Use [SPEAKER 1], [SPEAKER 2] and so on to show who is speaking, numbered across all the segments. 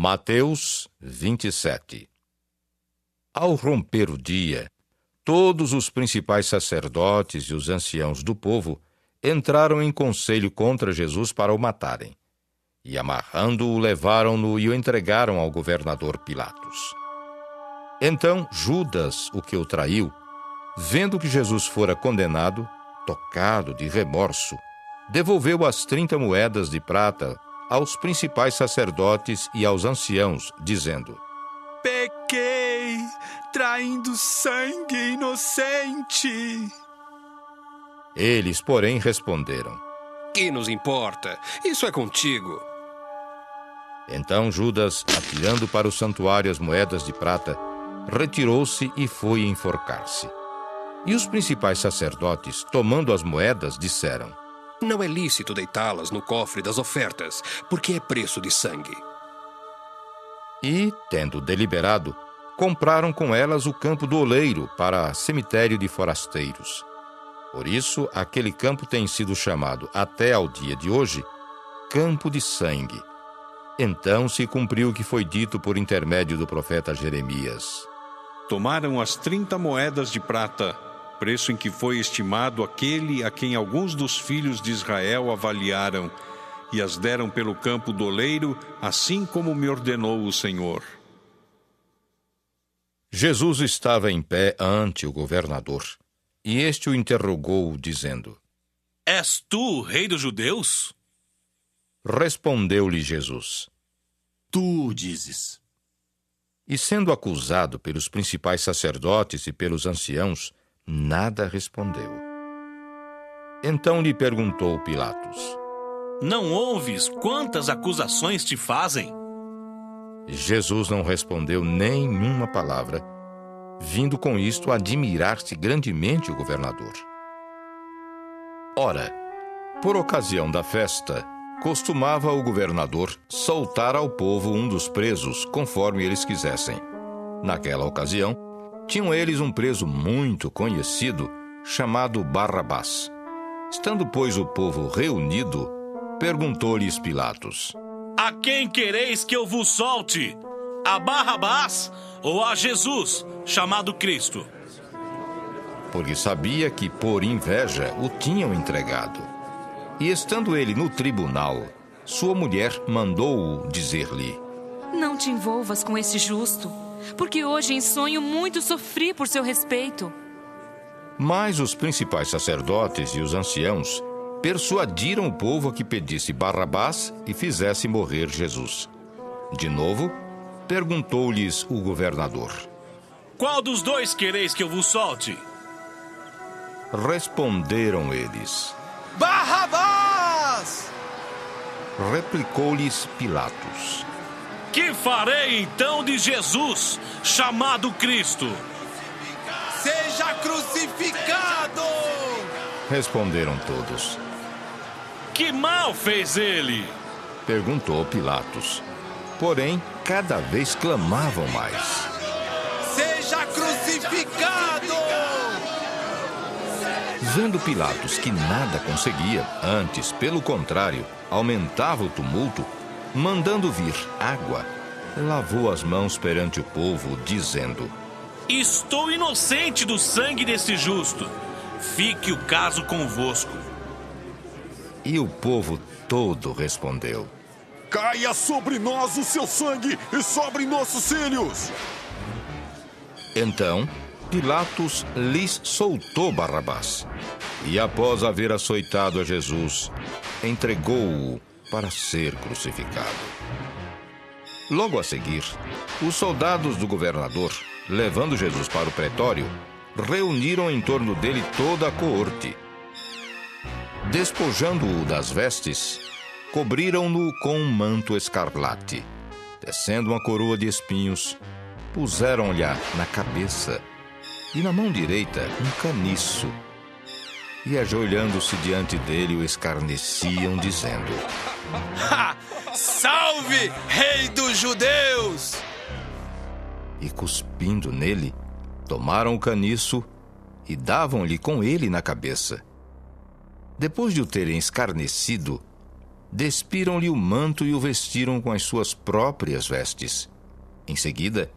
[SPEAKER 1] Mateus 27. Ao romper o dia, todos os principais sacerdotes e os anciãos do povo entraram em conselho contra Jesus para o matarem. E, amarrando-o, levaram-no e o entregaram ao governador Pilatos. Então Judas, o que o traiu, vendo que Jesus fora condenado, tocado de remorso, devolveu as 30 moedas de prata aos principais sacerdotes e aos anciãos, dizendo:
[SPEAKER 2] Pequei, traindo sangue inocente.
[SPEAKER 1] Eles, porém, responderam:
[SPEAKER 3] Que nos importa? Isso é contigo.
[SPEAKER 1] Então Judas, atirando para o santuário as moedas de prata, retirou-se e foi enforcar-se. E os principais sacerdotes, tomando as moedas, disseram:
[SPEAKER 3] Não é lícito deitá-las no cofre das ofertas, porque é preço de sangue.
[SPEAKER 1] E, tendo deliberado, compraram com elas o campo do oleiro para cemitério de forasteiros. Por isso, aquele campo tem sido chamado, até ao dia de hoje, Campo de Sangue. Então se cumpriu o que foi dito por intermédio do profeta Jeremias.
[SPEAKER 4] Tomaram as 30 moedas de prata, preço em que foi estimado aquele a quem alguns dos filhos de Israel avaliaram, e as deram pelo campo do oleiro, assim como me ordenou o Senhor.
[SPEAKER 1] Jesus estava em pé ante o governador, e este o interrogou, dizendo:
[SPEAKER 5] És tu o rei dos judeus?
[SPEAKER 1] Respondeu-lhe Jesus:
[SPEAKER 5] Tu dizes.
[SPEAKER 1] E sendo acusado pelos principais sacerdotes e pelos anciãos, nada respondeu. Então lhe perguntou Pilatos:
[SPEAKER 5] Não ouves quantas acusações te fazem?
[SPEAKER 1] Jesus não respondeu nenhuma palavra, vindo com isto a admirar-se grandemente o governador. Ora, por ocasião da festa, costumava o governador soltar ao povo um dos presos, conforme eles quisessem. Naquela ocasião, tinham eles um preso muito conhecido, chamado Barrabás. Estando, pois, o povo reunido, perguntou-lhes Pilatos:
[SPEAKER 5] A quem quereis que eu vos solte? A Barrabás ou a Jesus, chamado Cristo?
[SPEAKER 1] Porque sabia que, por inveja, o tinham entregado. E estando ele no tribunal, sua mulher mandou-o dizer-lhe:
[SPEAKER 6] Não te envolvas com esse justo, porque hoje em sonho muito sofri por seu respeito.
[SPEAKER 1] Mas os principais sacerdotes e os anciãos persuadiram o povo a que pedisse Barrabás e fizesse morrer Jesus. De novo, perguntou-lhes o governador:
[SPEAKER 5] Qual dos dois quereis que eu vos solte?
[SPEAKER 1] Responderam eles:
[SPEAKER 2] Barrabás!
[SPEAKER 1] Replicou-lhes Pilatos:
[SPEAKER 5] Que farei então de Jesus, chamado Cristo?
[SPEAKER 2] Seja crucificado!
[SPEAKER 1] Responderam todos.
[SPEAKER 5] Que mal fez ele?
[SPEAKER 1] Perguntou Pilatos. Porém, cada vez clamavam mais:
[SPEAKER 2] Seja crucificado!
[SPEAKER 1] Vendo Pilatos que nada conseguia, antes, pelo contrário, aumentava o tumulto, mandando vir água, lavou as mãos perante o povo, dizendo:
[SPEAKER 5] Estou inocente do sangue desse justo. Fique o caso convosco.
[SPEAKER 1] E o povo todo respondeu:
[SPEAKER 7] Caia sobre nós o seu sangue e sobre nossos filhos!
[SPEAKER 1] Então Pilatos lhes soltou Barrabás, e após haver açoitado a Jesus, entregou-o para ser crucificado. Logo a seguir, os soldados do governador, levando Jesus para o pretório, reuniram em torno dele toda a coorte. Despojando-o das vestes, cobriram-no com um manto escarlate. Tecendo uma coroa de espinhos, puseram-lhe na cabeça e na mão direita um caniço. E ajoelhando-se diante dele, o escarneciam, dizendo:
[SPEAKER 2] Salve, Rei dos Judeus!
[SPEAKER 1] E cuspindo nele, tomaram o caniço e davam-lhe com ele na cabeça. Depois de o terem escarnecido, despiram-lhe o manto e o vestiram com as suas próprias vestes. Em seguida,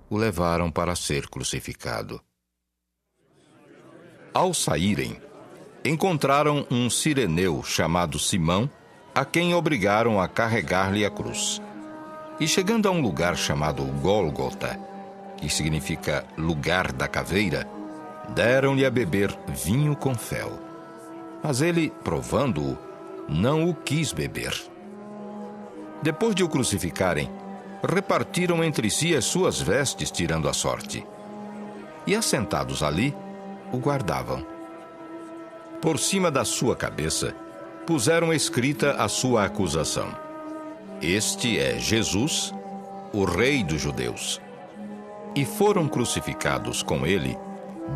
[SPEAKER 1] o levaram para ser crucificado. Ao saírem, encontraram um cireneu chamado Simão, a quem obrigaram a carregar-lhe a cruz. E chegando a um lugar chamado Gólgota, que significa lugar da caveira, deram-lhe a beber vinho com fel. Mas ele, provando-o, não o quis beber. Depois de o crucificarem, repartiram entre si as suas vestes, tirando a sorte. E assentados ali, o guardavam. Por cima da sua cabeça, puseram escrita a sua acusação: Este é Jesus, o Rei dos Judeus. E foram crucificados com ele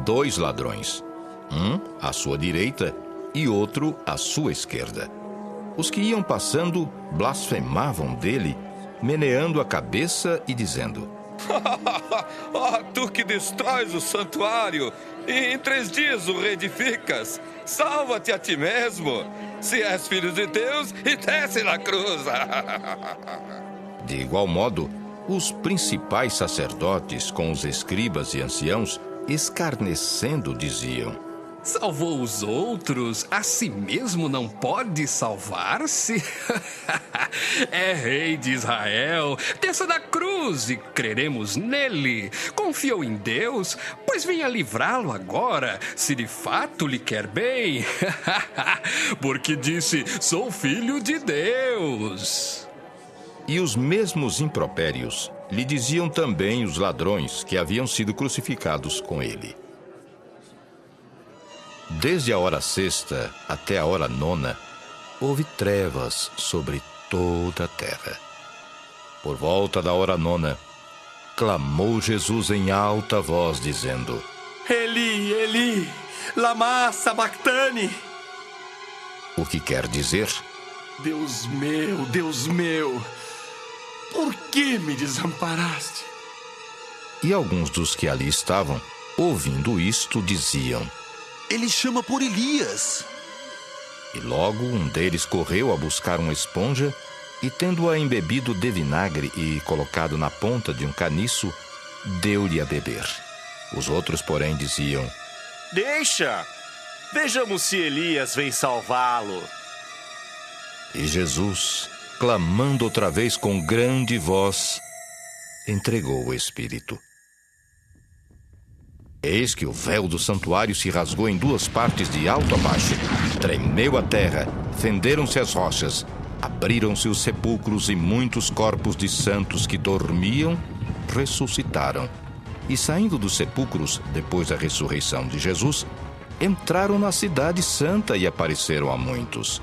[SPEAKER 1] 2 ladrões, um à sua direita e outro à sua esquerda. Os que iam passando blasfemavam dele, meneando a cabeça e dizendo:
[SPEAKER 8] Tu que destróis o santuário e em 3 dias o reedificas, salva-te a ti mesmo, se és filho de Deus, e desce na cruz.
[SPEAKER 1] De igual modo, os principais sacerdotes com os escribas e anciãos, escarnecendo, diziam:
[SPEAKER 3] Salvou os outros, a si mesmo não pode salvar-se? É rei de Israel, desça da cruz e creremos nele. Confiou em Deus, pois venha livrá-lo agora, se de fato lhe quer bem. Porque disse, sou filho de Deus.
[SPEAKER 1] E os mesmos impropérios lhe diziam também os ladrões que haviam sido crucificados com ele. Desde a hora 6ª até a hora 9ª, houve trevas sobre toda a terra. Por volta da hora 9ª, clamou Jesus em alta voz, dizendo:
[SPEAKER 2] Eli, Eli, lama sabachthani.
[SPEAKER 1] O que quer dizer:
[SPEAKER 2] Deus meu, por que me desamparaste?
[SPEAKER 1] E alguns dos que ali estavam, ouvindo isto, diziam:
[SPEAKER 7] Ele chama por Elias.
[SPEAKER 1] E logo um deles correu a buscar uma esponja e, tendo-a embebido de vinagre e colocado na ponta de um caniço, deu-lhe a beber. Os outros, porém, diziam:
[SPEAKER 9] Deixa! Vejamos se Elias vem salvá-lo.
[SPEAKER 1] E Jesus, clamando outra vez com grande voz, entregou o Espírito. Eis que o véu do santuário se rasgou em 2 partes de alto a baixo. Tremeu a terra, fenderam-se as rochas, abriram-se os sepulcros e muitos corpos de santos que dormiam ressuscitaram. E saindo dos sepulcros, depois da ressurreição de Jesus, entraram na cidade santa e apareceram a muitos.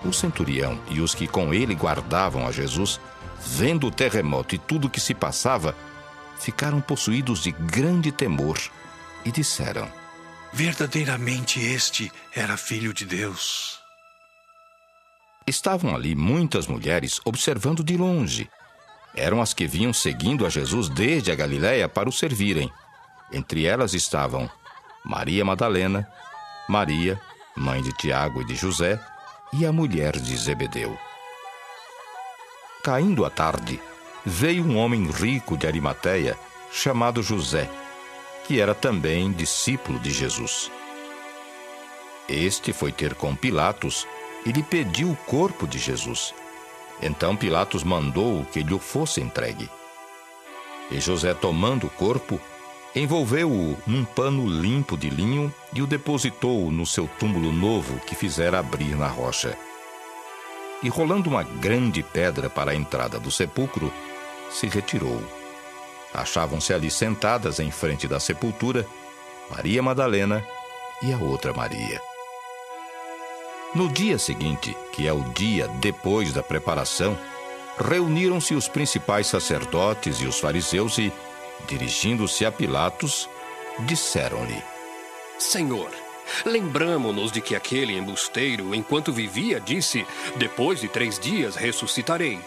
[SPEAKER 1] O centurião e os que com ele guardavam a Jesus, vendo o terremoto e tudo o que se passava, ficaram possuídos de grande temor e disseram:
[SPEAKER 2] Verdadeiramente este era filho de Deus.
[SPEAKER 1] Estavam ali muitas mulheres observando de longe. Eram as que vinham seguindo a Jesus desde a Galiléia para o servirem. Entre elas estavam Maria Madalena, Maria, mãe de Tiago e de José, e a mulher de Zebedeu. Caindo a tarde, veio um homem rico de Arimateia, chamado José, que era também discípulo de Jesus. Este foi ter com Pilatos e lhe pediu o corpo de Jesus. Então Pilatos mandou que lhe fosse entregue. E José, tomando o corpo, envolveu-o num pano limpo de linho e o depositou no seu túmulo novo que fizera abrir na rocha. E rolando uma grande pedra para a entrada do sepulcro, se retirou. Achavam-se ali sentadas em frente da sepultura Maria Madalena e a outra Maria. No dia seguinte, que é o dia depois da preparação, reuniram-se os principais sacerdotes e os fariseus e, dirigindo-se a Pilatos, disseram-lhe:
[SPEAKER 3] Senhor, lembramo-nos de que aquele embusteiro, enquanto vivia, disse, depois de 3 dias ressuscitarei.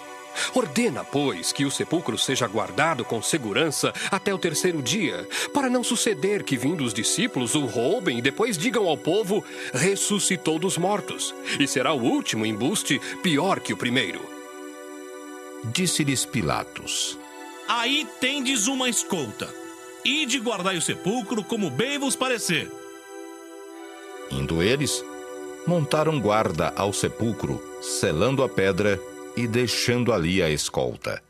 [SPEAKER 3] Ordena, pois, que o sepulcro seja guardado com segurança até o terceiro dia, para não suceder que, vindo os discípulos, o roubem e depois digam ao povo: ressuscitou dos mortos, e será o último embuste pior que o primeiro.
[SPEAKER 1] Disse-lhes Pilatos:
[SPEAKER 5] Aí tendes uma escolta. Ide guardai o sepulcro como bem vos parecer.
[SPEAKER 1] Indo eles, montaram guarda ao sepulcro, selando a pedra e deixando ali a escolta.